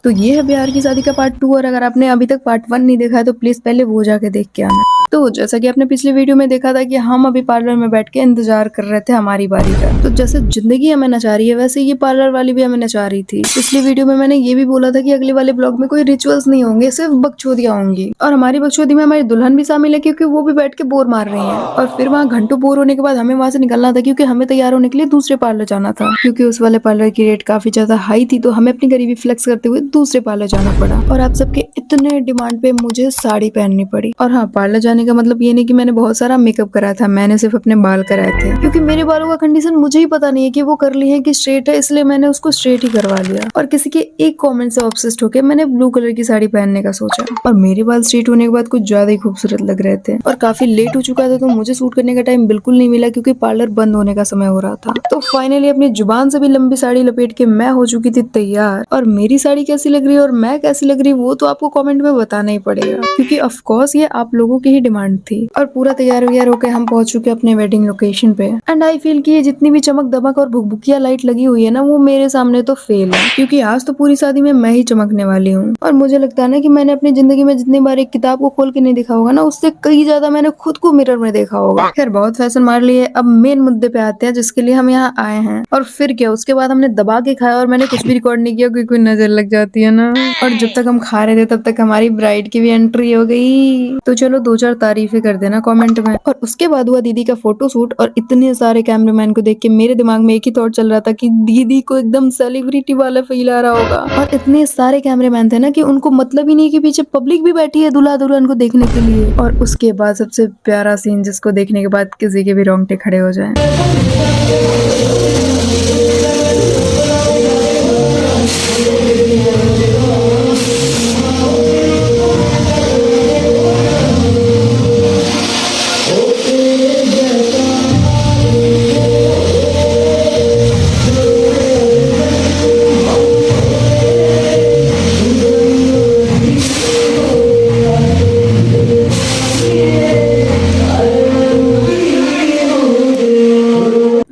तो ये है बिहार की शादी का पार्ट 2 और अगर आपने अभी तक पार्ट 1 नहीं देखा है तो प्लीज पहले वो जाके देख के आना। तो जैसा कि आपने पिछले वीडियो में देखा था कि हम अभी पार्लर में बैठ के इंतजार कर रहे थे हमारी बारी का। तो जैसे जिंदगी हमें नचा रही है वैसे ये पार्लर वाली भी हमें नचा रही थी। पिछली वीडियो में मैंने ये भी बोला था कि अगले वाले ब्लॉग में कोई रिचुअल्स नहीं होंगे, सिर्फ बकचोदियां होंगी। और हमारी बकचोदी में हमारी दुल्हन भी शामिल है क्योंकि वो भी बैठ के बोर मार रही है। और फिर वहाँ घंटों बोर होने के बाद हमें वहाँ से निकलना था क्योंकि हमें तैयार होने के लिए दूसरे पार्लर जाना था। क्योंकि उस वाले पार्लर की रेट काफी ज्यादा हाई थी तो हमें अपनी गरीबी फ्लेक्स करते हुए दूसरे पार्लर जाना पड़ा। और आप सबके इतने डिमांड पे मुझे साड़ी पहननी पड़ी। और हाँ, पार्लर जाने का मतलब ये नहीं कि मैंने बहुत सारा मेकअप कराया था, मैंने सिर्फ अपने बाल कराए थे क्योंकि मेरे बालों का कंडीशन मुझे ही पता नहीं है कि वो करली है कि स्ट्रेट है, इसलिए मैंने उसको स्ट्रेट ही करवा लिया। और किसी के एक कमेंट से ऑब्सेस्ड होकर मैंने ब्लू कलर की साड़ी पहनने का सोचा। और मेरे बाल स्ट्रेट होने के बाद कुछ ज्यादा ही खूबसूरत लग रहे थे और काफी लेट हो चुका था तो मुझे सूट करने का टाइम बिल्कुल नहीं मिला क्योंकि पार्लर बंद होने का समय हो रहा था। तो फाइनली अपनी जुबान से भी लंबी साड़ी लपेट के मैं हो चुकी थी तैयार। और मेरी साड़ी कैसी लग रही है और मैं कैसी लग रही वो तो आपको कमेंट में बताना ही पड़ेगा क्योंकि ऑफ कोर्स ये आप लोगों की ही डिमांड थी। और पूरा तैयार व्यार होकर हम पहुंच चुके अपने वेडिंग लोकेशन पे। एंड आई फील कि ये जितनी भी चमक दमक और भुकभुकिया लाइट लगी हुई है ना वो मेरे सामने तो फेल है क्योंकि आज तो पूरी शादी में मैं ही चमकने वाली हूँ। और मुझे लगता है ना कि मैंने अपनी जिंदगी में जितनी बार एक किताब को खोल के नहीं देखा होगा ना उससे कई ज्यादा मैंने खुद को मिरर में देखा होगा। खैर बहुत फैशन मार लिए, अब मेन मुद्दे पे आते हैं जिसके लिए हम यहाँ आए हैं। और फिर क्या, उसके बाद हमने दबा के खाया और मैंने कुछ भी रिकॉर्ड नहीं किया क्योंकि नजर लग जाती है ना। और जब तक हम खा रहे थे तब तक हमारी ब्राइड की भी एंट्री हो गई। तो चलो 2-4 तारीफें कर देना कमेंट में। और उसके बाद हुआ दीदी का फोटो शूट और इतने सारे कैमरामैन को देख के मेरे दिमाग में एक ही थॉट चल रहा था कि दीदी को एकदम सेलिब्रिटी वाला फील आ रहा होगा। और इतने सारे कैमरामैन थे ना कि उनको मतलब ही नहीं कि पीछे पब्लिक भी बैठी है दूल्हा दुल्हन को देखने के लिए। और उसके बाद सबसे प्यारा सीन जिसको देखने के बाद किसी के भी रोंगटे खड़े हो जाएं।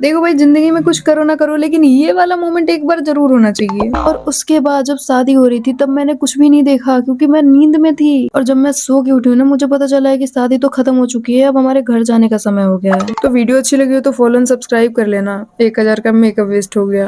देखो भाई, जिंदगी में कुछ करो ना करो लेकिन ये वाला मोमेंट एक बार जरूर होना चाहिए। और उसके बाद जब शादी हो रही थी तब मैंने कुछ भी नहीं देखा क्योंकि मैं नींद में थी। और जब मैं सो के उठी हूँ ना मुझे पता चला है कि शादी तो खत्म हो चुकी है, अब हमारे घर जाने का समय हो गया है। तो वीडियो अच्छी लगी हो तो फॉलो एंड सब्सक्राइब कर लेना, 1000 का मेकअप वेस्ट हो गया।